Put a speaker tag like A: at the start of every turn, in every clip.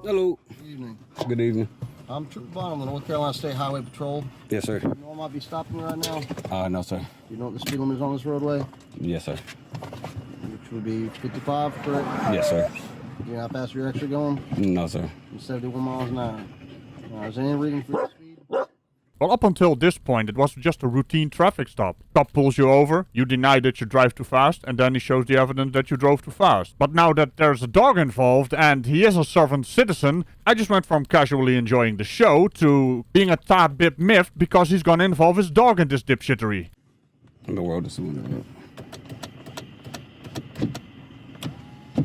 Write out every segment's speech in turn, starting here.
A: Hello.
B: Good evening.
A: Good evening.
B: I'm Trooper Bond on the North Carolina State Highway Patrol.
A: Yes, sir.
B: You know I might be stopping you right now?
A: No, sir.
B: You know what the speed limit is on this roadway?
A: Yes, sir.
B: Which would be 55, correct?
A: Yes, sir.
B: You know how fast you're actually going?
A: No, sir.
B: 71 miles an hour. Is there any reason for your speed?
C: Well, up until this point, it was just a routine traffic stop. Cop pulls you over, you deny that you drive too fast, and then he shows the evidence that you drove too fast. But now that there's a dog involved and he is a sovereign citizen, I just went from casually enjoying the show to being a tad bit miffed because he's gonna involve his dog in this dipshittery.
A: In the world is doing that.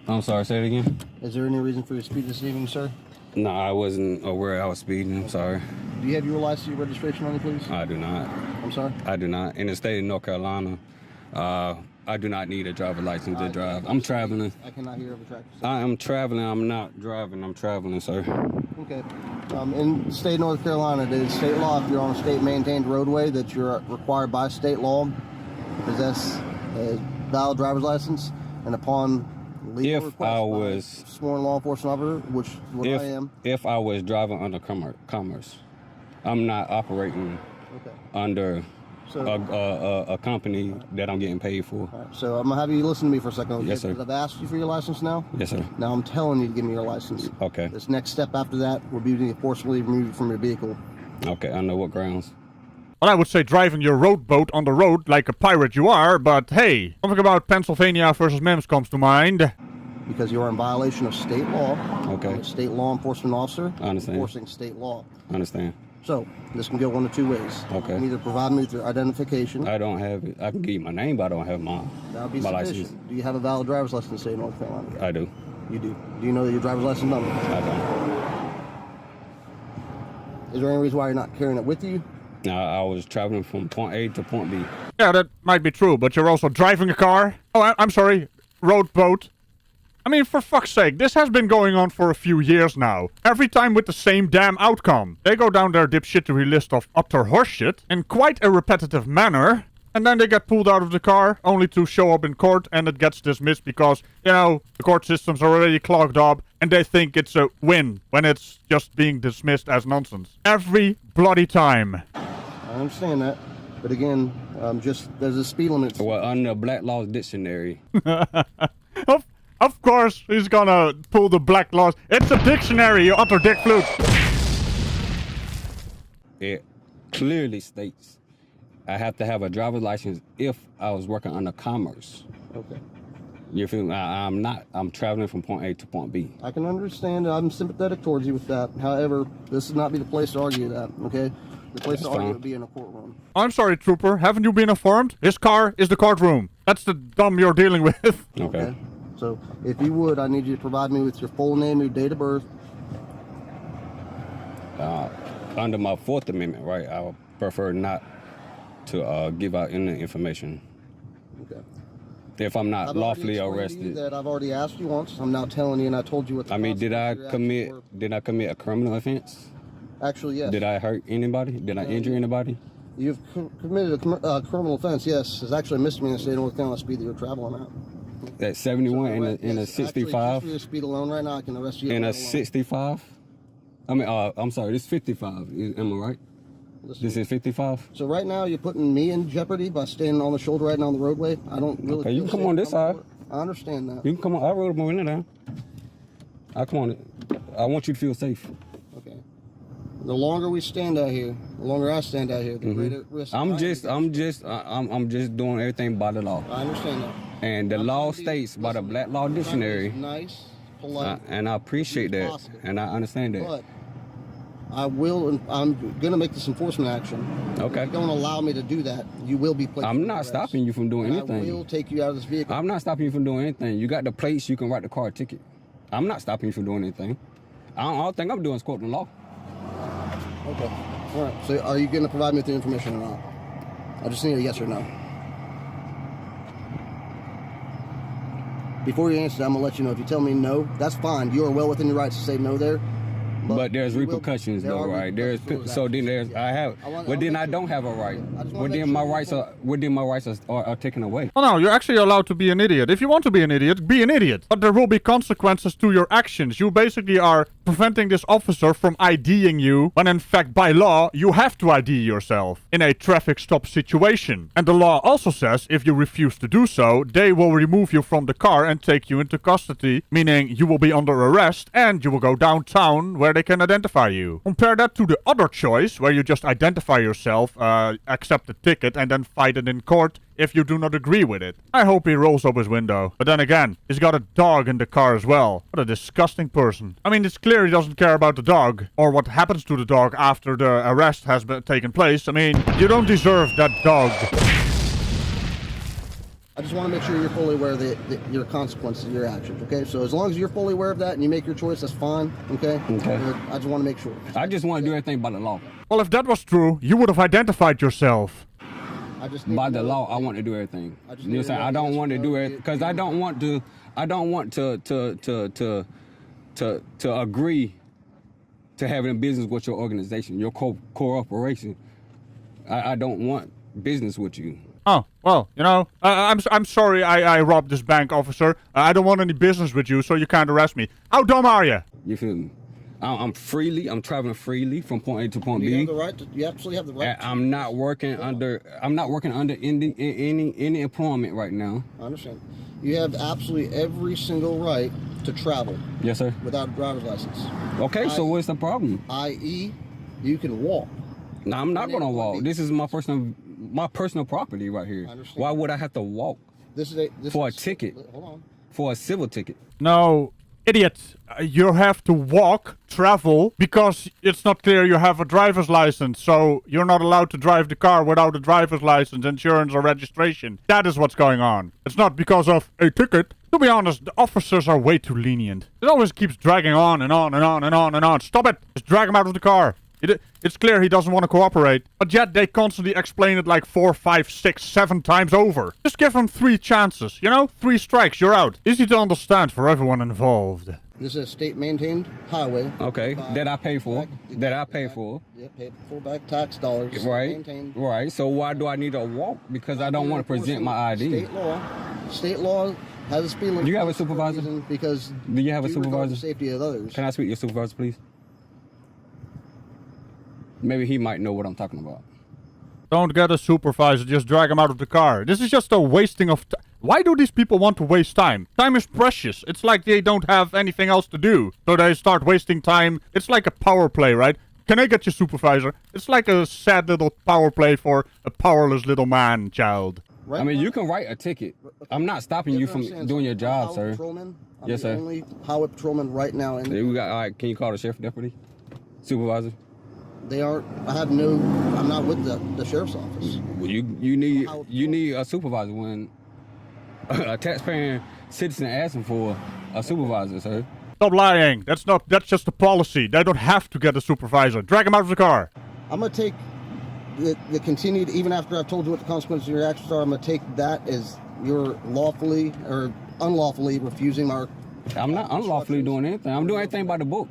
A: I'm sorry, say it again.
B: Is there any reason for your speed this evening, sir?
A: No, I wasn't aware I was speeding. I'm sorry.
B: Do you have your license, your registration on you, please?
A: I do not.
B: I'm sorry?
A: I do not. In the state of North Carolina, I do not need a driver's license to drive. I'm traveling.
B: I cannot hear over track.
A: I am traveling. I'm not driving. I'm traveling, sir.
B: Okay. In the state of North Carolina, it is state law if you're on a state-maintained roadway that you're required by state law to possess a valid driver's license, and upon legal
A: If I
B: request
A: was
B: by sworn law enforcement officer, which is what I am.
A: If I was driving under commerce, I'm not operating under a company that I'm getting paid for.
B: All right, so I'm gonna have you listen to me for a second. Okay?
A: Yes, sir.
B: I've asked you for your license now.
A: Yes, sir.
B: Now I'm telling you to give me your license.
A: Okay.
B: This next step after that will be to forcibly remove you from your vehicle.
A: Okay, I know what grounds.
C: Well, I would say driving your rowboat on the road like a pirate you are, but hey, something about Pennsylvania versus Mims comes to mind.
B: Because you are in violation of state law.
A: Okay.
B: I'm a state law enforcement officer.
A: I understand.
B: Enforcing state law.
A: I understand.
B: So this can go one of two ways.
A: Okay.
B: You can either provide me with your identification.
A: I don't have it. I can give you my name, but I don't have my
B: That'll be
A: my
B: sufficient.
A: license.
B: Do you have a valid driver's license in the state of North Carolina?
A: I do.
B: You do. Do you know your driver's license number?
A: I don't.
B: Is there any reason why you're not carrying it with you?
A: I was traveling from point A to point B.
C: Yeah, that might be true, but you're also driving a car? Oh, I'm sorry, rowboat. I mean, for fuck's sake, this has been going on for a few years now. Every time with the same damn outcome. They go down their dipshittery list of utter horseshit in quite a repetitive manner, and then they get pulled out of the car, only to show up in court, and it gets dismissed because, you know, the court system's already clogged up, and they think it's a win, when it's just being dismissed as nonsense. Every bloody time.
B: I understand that. But again, there's a speed limit.
A: Well, under Black Laws Dictionary.
C: Of course, he's gonna pull the black laws. It's a dictionary, you utter dick flute.
A: It clearly states I have to have a driver's license if I was working under commerce.
B: Okay.
A: You feel me? I'm not. I'm traveling from point A to point B.
B: I can understand. I'm sympathetic towards you with that. However, this would not be the place to argue that, okay? The place to argue would be in a courtroom.
C: I'm sorry, Trooper. Haven't you been informed? His car is the courtroom. That's the dumb you're dealing with.
A: Okay.
B: So, if you would, I need you to provide me with your full name, your date of birth.
A: Under my Fourth Amendment, right, I would prefer not to give out any information.
B: Okay.
A: If I'm not lawfully arrested.
B: That I've already asked you once. I'm now telling you, and I told you what the
A: I mean, did I commit a criminal offense?
B: Actually, yes.
A: Did I hurt anybody? Did I injure anybody?
B: You've committed a criminal offense, yes. It's actually a misdemeanor in the state of North Carolina speed that you're traveling at.
A: At 71
B: So,
A: in a 65?
B: Actually, just for your speed alone right now, I can arrest you.
A: In a 65? I mean, I'm sorry, this is 55. Am I right? This is 55?
B: So right now, you're putting me in jeopardy by standing on the shoulder right now on the roadway. I don't really...
A: Okay, you can come on this side.
B: I understand that.
A: You can come on. I rode my window down. I come on. I want you to feel safe.
B: Okay. The longer we stand out here, the longer I stand out here, the greater risk.
A: I'm just doing everything by the law.
B: I understand that.
A: And the law states by the Black Law Dictionary.
B: Nice, polite.
A: And I appreciate that.
B: Possible.
A: And I understand that.
B: But I'm going to make this enforcement action.
A: Okay.
B: If you don't allow me to do that, you will be placed.
A: I'm not stopping you from doing anything.
B: I will take you out of this vehicle.
A: I'm not stopping you from doing anything. You got the plates, you can write the car ticket. I'm not stopping you from doing anything. All thing I'm doing is quoting the law.
B: Okay. All right. So are you going to provide me with the information or not? I just need a yes or no. Before you answer that, I'm going to let you know. If you tell me no, that's fine. You are well within your rights to say no there.
A: But there's
B: you will-
A: repercussions
B: there
A: though,
B: are
A: right? There's
B: repercussions for
A: so
B: that.
A: then there's
B: Yeah.
A: I have. But then I don't have a right. Well, then my rights are taken away.
C: Well, no, you're actually allowed to be an idiot. If you want to be an idiot, be an idiot. But there will be consequences to your actions. You basically are preventing this officer from IDing you, when in fact, by law, you have to ID yourself in a traffic stop situation. And the law also says if you refuse to do so, they will remove you from the car and take you into custody, meaning you will be under arrest and you will go downtown where they can identify you. Compare that to the other choice, where you just identify yourself, accept the ticket, and then fight it in court if you do not agree with it. I hope he rolls up his window. But then again, he's got a dog in the car as well. What a disgusting person. I mean, it's clear he doesn't care about the dog, or what happens to the dog after the arrest has been taken place. I mean, you don't deserve that dog.
B: I just want to make sure you're fully aware of your consequences of your actions, okay? So as long as you're fully aware of that and you make your choice, that's fine, okay?
A: Okay.
B: I just want to make sure.
A: I just want to do everything by the law.
C: Well, if that was true, you would have identified yourself.
B: I just need
A: By
B: to
A: the
B: know-
A: law, I want to do everything.
B: I just
A: You know what I'm
B: need
A: saying?
B: to
A: I
B: know
A: don't
B: yes
A: want to
B: or
A: do
B: no.
A: it because I don't want to agree to having business with your organization, your corporation. I don't want business with you.
C: Oh, well, you know, I'm sorry I robbed this bank, officer. I don't want any business with you, so you can't arrest me. How dumb are you?
A: You feel me? I'm traveling freely from point A to point
B: You
A: B.
B: have the right to, you absolutely have the right
A: And
B: to.
A: I'm not working under any employment right now.
B: I understand. You have absolutely every single right to travel
A: Yes, sir.
B: without a driver's license.
A: Okay, so what's the problem?
B: I.e., you can walk.
A: No, I'm not gonna walk. This is my personal property right here.
B: I understand.
A: Why would I have to walk
B: This
A: for a
B: is-
A: ticket?
B: Hold on.
A: For a civil ticket?
C: No, idiot. You have to walk, travel, because it's not clear you have a driver's license, so you're not allowed to drive the car without a driver's license, insurance, or registration. That is what's going on. It's not because of a ticket. To be honest, the officers are way too lenient. It always keeps dragging on and on and on and on and on. Stop it! Just drag him out of the car. It's clear he doesn't want to cooperate, but yet they constantly explain it like 4, 5, 6, 7 times over. Just give him 3 chances, you know? 3 strikes, you're out. Easy to understand for everyone involved.
B: This is a state-maintained highway.
A: Okay, that I pay for. That I pay for.
B: Yeah, paid for back tax dollars.
A: Right,
B: Maintained.
A: right. So why do I need to walk? Because I don't want to present my ID.
B: State law has a speed limit.
A: Do you have a
B: for
A: supervisor?
B: reason Because
A: Do you have a
B: regard
A: supervisor?
B: the safety of others.
A: Can I speak to your supervisor, please? Maybe he might know what I'm talking about.
C: Don't get a supervisor, just drag him out of the car. This is just a wasting of time. Why do these people want to waste time? Time is precious. It's like they don't have anything else to do. So they start wasting time. It's like a power play, right? Can I get your supervisor? It's like a sad little power play for a powerless little man child.
B: Right
A: I mean,
B: now-
A: you can write a ticket. I'm not stopping
B: Yeah,
A: you
B: but
A: from
B: I'm saying
A: doing your
B: I'm a
A: job,
B: highway
A: sir.
B: Patrolman. I'm
A: Yes,
B: the
A: sir.
B: only highway patrolman right now, and
A: All right, can you call the sheriff deputy? Supervisor?
B: they aren't. I have no. I'm not with the sheriff's office.
A: Well, you need a supervisor when a taxpaying citizen asking for a supervisor, sir.
C: Stop lying. That's just a policy. They don't have to get a supervisor. Drag him out of the car.
B: I'm gonna take the continued. Even after I've told you what the consequences of your actions are, I'm gonna take that as you're lawfully or unlawfully refusing our.
A: I'm not unlawfully doing anything. I'm doing everything by the book.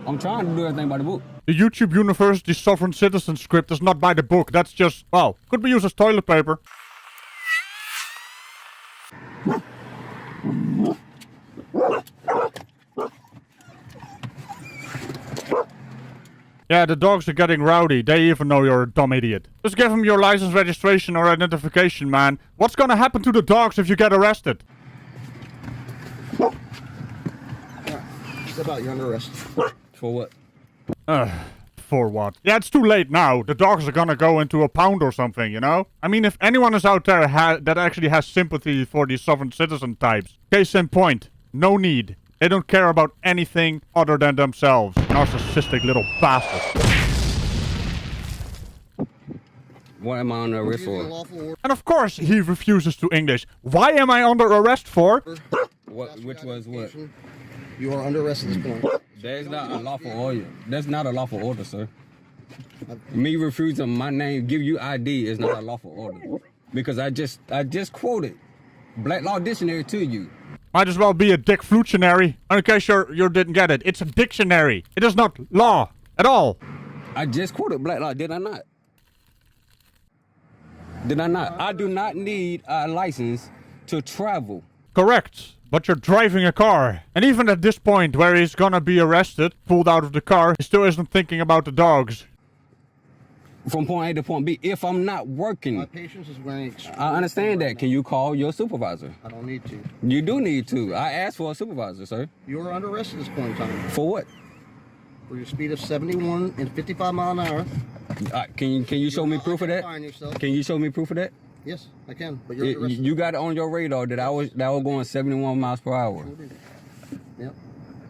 A: I'm trying to do everything by the book.
C: The YouTube University Sovereign Citizen script is not by the book. That's just, well, could be used as toilet paper. Yeah, the dogs are getting rowdy. They even know you're a dumb idiot. Just give them your license, registration, or identification, man. What's gonna happen to the dogs if you get arrested?
B: Step out. You're under arrest.
A: For what?
C: For what? Yeah, it's too late now. The dogs are gonna go into a pound or something, you know? I mean, if anyone is out there that actually has sympathy for these sovereign citizen types, case in point, no need. They don't care about anything other than themselves. Narcissistic little bastards.
A: What am I under arrest
B: Refusing a
A: for?
B: lawful order.
C: And of course, he refuses to English. Why am I under arrest for?
A: Which was what?
B: You are under arrest at this point.
A: That's not a lawful order. That's not a lawful order, sir. Me refusing my name, give you ID is not a lawful order. Because I just quoted Black Law Dictionary to you.
C: Might as well be a dictionary. In case you didn't get it. It's a dictionary. It is not law at all.
A: I just quoted black law, did I not? Did I not? I do not need a license to travel.
C: Correct. But you're driving a car. And even at this point where he's gonna be arrested, pulled out of the car, he still isn't thinking about the dogs.
A: From point A to point B, if I'm not working.
B: My patience is running extremely.
A: I understand that. Can you call your supervisor?
B: I don't need to.
A: You do need to. I asked for a supervisor, sir.
B: You're under arrest at this point in time.
A: For what?
B: For your speed of 71 and 55 miles an hour.
A: Can you show me proof of that? Can you show me proof of that?
B: Yes, I can. But you're arrested.
A: You got it on your radar that I was going 71 miles per hour.
B: Yep.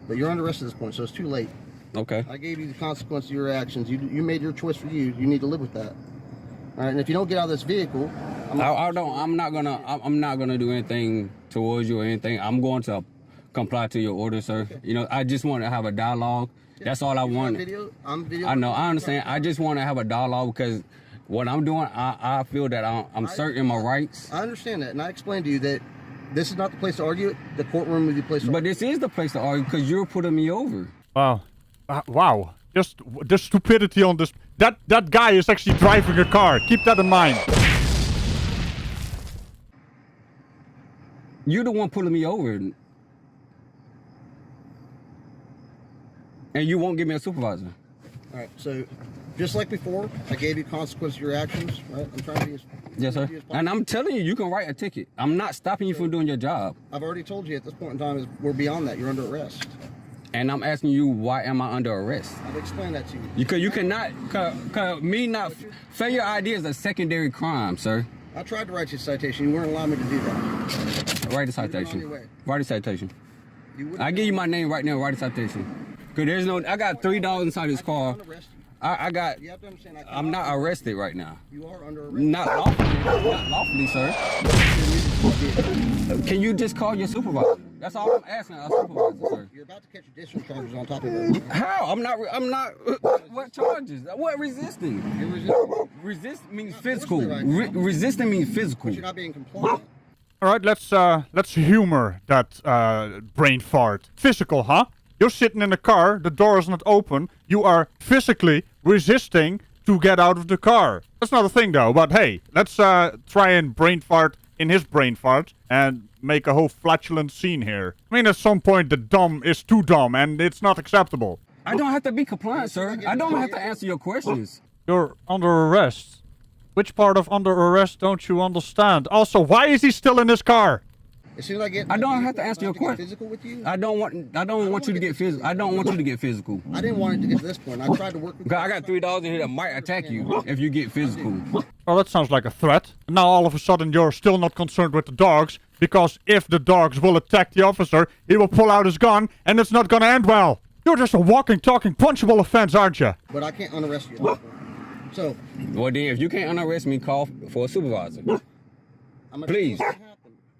B: But you're under arrest at this point, so it's too late.
A: Okay.
B: I gave you the consequence of your actions. You made your choice for you. You need to live with that. All right. And if you don't get out of this vehicle, I'm not gonna do anything towards you or anything. I'm going to comply to your order, sir. Okay. You know, I just want to have a dialogue. Yeah. That's all I want. I know. I understand. I just want to have a dialogue because what I'm doing, I feel that I'm certain my rights. I understand that, and I explained to you that this is not the place to argue it. The courtroom is the place to argue.
A: But this is the place to argue because you're putting me over.
C: Wow. Wow. Just the stupidity on this. That guy is actually driving a car. Keep that in mind.
A: You're the one pulling me over. And you won't give me a supervisor.
B: All right, so just like before, I gave you consequence of your actions, right? I'm trying to be as...
A: Yes, sir. And I'm telling you, you can write a ticket. I'm not stopping you from doing your job.
B: I've already told you at this point in time, we're beyond that. You're under arrest.
A: And I'm asking you, why am I under arrest?
B: I've explained that to you.
A: Because you cannot, failure ID is a secondary crime, sir.
B: I tried to write you a citation. You weren't allowing me to do that.
A: Write a citation. Write a citation. I give you my name right now. Write a citation. Cause there's no. I got $3 inside this car. I got. You have to understand. I'm not arrested right now.
B: You are under arrest.
A: Not lawfully, sir. Can you just call your supervisor? That's all I'm asking a supervisor, sir.
B: You're about to catch additional charges on top of it.
A: How? I'm not. What charges? What resisting?
B: You're resisting.
A: Resist means physical. Resisting means physical.
B: But you're not being compliant.
C: All right, let's humor that brain fart. Physical, huh? You're sitting in the car, the door is not open, you are physically resisting to get out of the car. That's not a thing though, but hey, let's try and brain fart in his brain fart and make a whole flatulent scene here. I mean, at some point the dumb is too dumb and it's not acceptable.
A: I don't have to be compliant, sir. I don't have to answer your questions.
C: You're under arrest. Which part of under arrest don't you understand? Also, why is he still in his car?
B: As soon as
A: I don't have to answer your question.
B: Physical with you?
A: I don't want you to get physical. I don't want you to get physical.
B: I didn't want it to get to this point. I tried to work with you.
A: I got $3 in here that might attack you if you get physical.
C: Well, that sounds like a threat. And now all of a sudden you're still not concerned with the dogs, because if the dogs will attack the officer, he will pull out his gun, and it's not gonna end well. You're just a walking, talking, punchable offense, aren't you?
B: But I can't unarrest you. So.
A: Well, then, if you can't unarrest me, call for a supervisor. Please.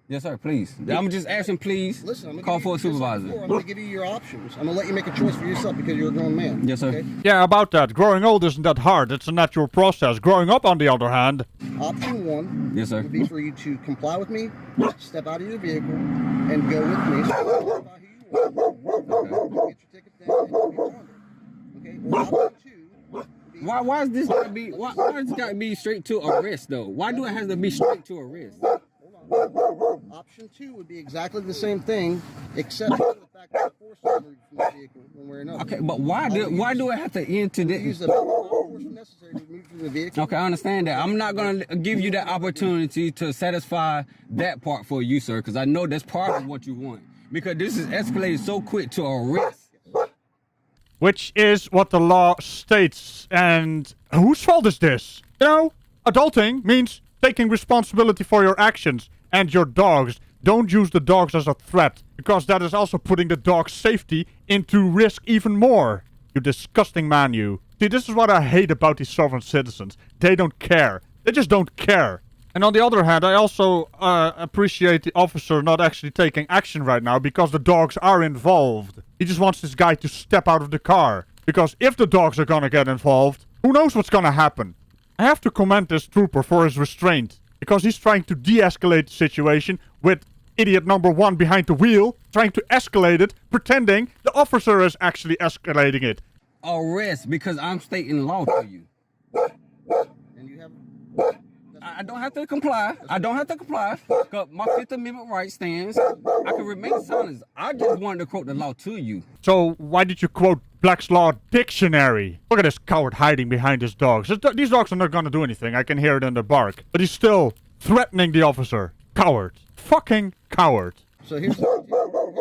A: Yes, sir, please. I'm just asking, please.
B: Listen,
A: call for a supervisor.
B: I'm going to give you your options. I'm going to let you make a choice for yourself because you're a grown man.
A: Yes, sir. Okay?
C: Yeah, about that. Growing old isn't that hard. It's a natural process. Growing up, on the other hand.
B: Option one
A: yes, sir.
B: would be for you to comply with me, step out of your vehicle, and go with me. So get your ticket then, and you'll be bonded. Okay? Or option two.
A: Why is this got to be? Why is this got to be straight to arrest though? Why do it have to be straight to arrest?
B: Option two would be exactly the same thing, except for the fact that the force is removed from the vehicle when we're in.
A: Okay, but why do it have to end to this?
B: Use the force necessary to move from the vehicle.
A: Okay, I understand that. I'm not gonna give you that opportunity to satisfy that part for you, sir, because I know that's part of what you want. Because this is escalated so quick to arrest.
C: Which is what the law states. And whose fault is this? You know, adulting means taking responsibility for your actions. And your dogs. Don't use the dogs as a threat, because that is also putting the dog's safety into risk even more. You disgusting man, you. See, this is what I hate about these sovereign citizens. They don't care. They just don't care. And on the other hand, I also appreciate the officer not actually taking action right now, because the dogs are involved. He just wants this guy to step out of the car. Because if the dogs are gonna get involved, who knows what's gonna happen? I have to commend this trooper for his restraint. Because he's trying to de-escalate the situation with idiot number one behind the wheel, trying to escalate it, pretending the officer is actually escalating it.
A: Arrest because I'm stating law to you.
B: And you have...
A: I don't have to comply. I don't have to comply. Cause my Fifth Amendment right stands. I can remain silent. I just wanted to quote the law to you.
C: So why did you quote Black's Law Dictionary? Look at this coward hiding behind his dogs. These dogs are not gonna do anything. I can hear it in their bark. But he's still threatening the officer. Coward. Fucking coward.
B: So here's...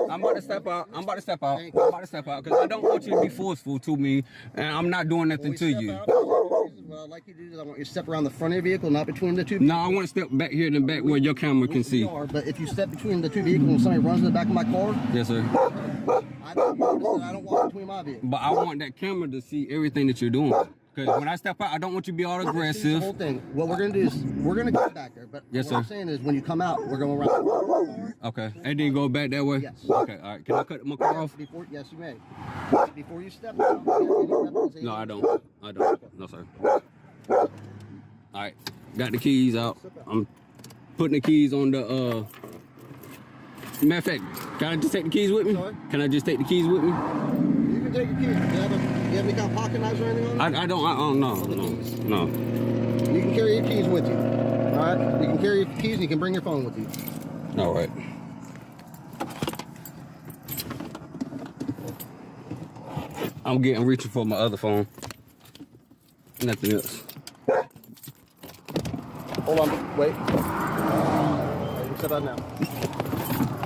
A: I'm about to step out. I'm about to step out. I'm about to step out because I don't want you to be forceful to me, and I'm not doing nothing to you.
B: What I'd like you to do is I want you to step around the front of your vehicle, not between the two vehicles.
A: No, I want to step back here in the back where your camera can see.
B: But if you step between the two vehicles and somebody runs in the back of my car,
A: Yes, sir.
B: I don't walk between my vehicles.
A: But I want that camera to see everything that you're doing. Because when I step out, I don't want you to be all
B: The
A: aggressive.
B: whole thing. What we're gonna do is we're gonna get back there. But
A: Yes,
B: what I'm
A: sir.
B: saying is when you come out, we're going around.
A: Okay. And then go back that way?
B: Yes.
A: Okay, all right. Can I cut my car off?
B: Yes, you may. Before you step out, you
A: No, I don't. I don't. No, sir. All right. Got the keys out. I'm putting the keys on the, matter of fact, can I just take the keys with me?
B: Sorry?
A: Can I just take the keys with me?
B: You can take your keys. Do you have any kind of pocket knives or anything on it?
A: I don't know.
B: You can carry your keys with you. All right? You can carry your keys and you can bring your phone with you.
A: All right. I'm reaching for my other phone. Nothing else.
B: Hold on. Wait. You can step out now.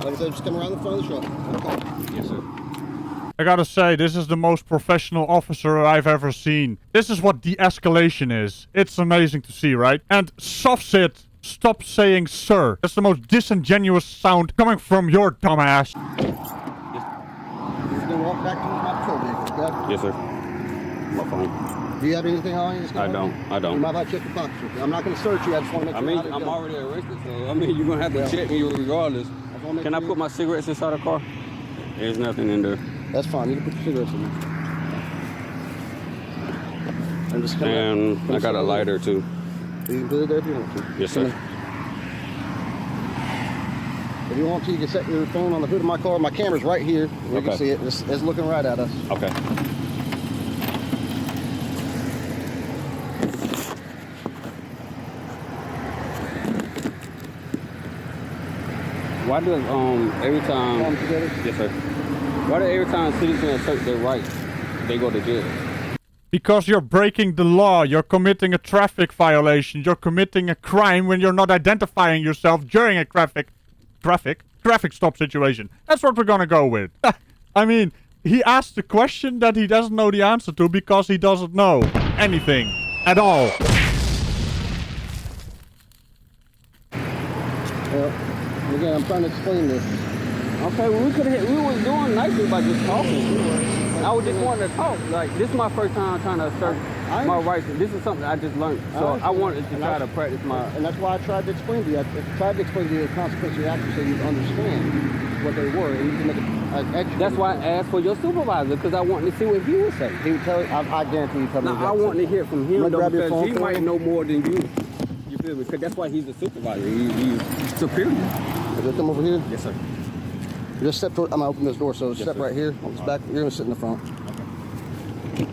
B: Like I said, just come around the front of the truck. Okay.
A: Yes, sir.
C: I gotta say, this is the most professional officer I've ever seen. This is what de-escalation is. It's amazing to see, right? And SovCit, stop saying sir. That's the most disingenuous sound coming from your dumbass.
B: You're gonna walk back to my patrol vehicle, okay?
A: Yes, sir. My phone.
B: Do you have anything on you?
A: I don't.
B: You might have to check your pockets with you. I'm not gonna search you. I just want to make
A: I
B: sure
A: mean,
B: you're not
A: I'm
B: a gun.
A: already arrested, so I mean, you're gonna have to check me regardless. Can I put my cigarettes inside the car? There's nothing in there.
B: That's fine. You can put your cigarettes in there. I'm just
A: And I got a lighter too.
B: You can put it there if you want to.
A: Yes, sir.
B: If you want to, you can set your phone on the hood of my car. My camera's right here. We can
A: Okay.
B: see it. It's looking right at us.
A: Okay. Why does every time?
B: Come together.
A: Yes, sir. Why do every time citizens assert their rights, they go to jail?
C: Because you're breaking the law, you're committing a traffic violation, you're committing a crime when you're not identifying yourself during a traffic stop situation. That's what we're gonna go with. I mean, he asked a question that he doesn't know the answer to because he doesn't know anything at all.
B: Well, again, I'm trying to explain this.
A: Okay, well, we was doing nicely by just talking. I was just wanting to talk. Like, this is my first time trying to assert my rights. This is something I just learned. So I wanted to try to practice my...
B: And that's why I tried to explain to you. I tried to explain to you the consequences of your actions so you'd understand what they were. And you can make an extra...
A: That's why I asked for your supervisor, because I wanted to see what he would say.
B: He would tell you, I guarantee you tell me.
A: Now, I want to hear from him, though,
B: grab your
A: because
B: phone
A: he
B: for
A: might
B: you?
A: know more than you. You feel me? Because that's why he's the supervisor. He's superior.
B: Just come over here.
A: Yes, sir.
B: Just step toward... I'm going to open this door, so step
A: sir.
B: right here. On this back. You're going to sit in the front.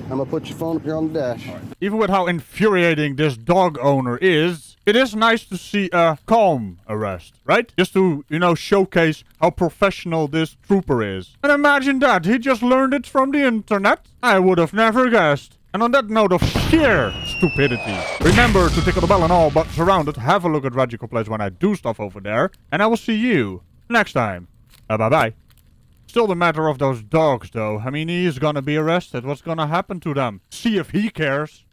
B: I'm going to put your phone up here on the dash.
C: Even with how infuriating this dog owner is, it is nice to see a calm arrest, right? Just to, you know, showcase how professional this trooper is. And imagine that, he just learned it from the internet. I would have never guessed. And on that note of sheer stupidity, remember to tickle the bell and all buttons around it. Have a look at Ragical Place when I do stuff over there. And I will see you next time. Bye-bye. Still the matter of those dogs, though. I mean, he's gonna be arrested. What's gonna happen to them? See if he cares.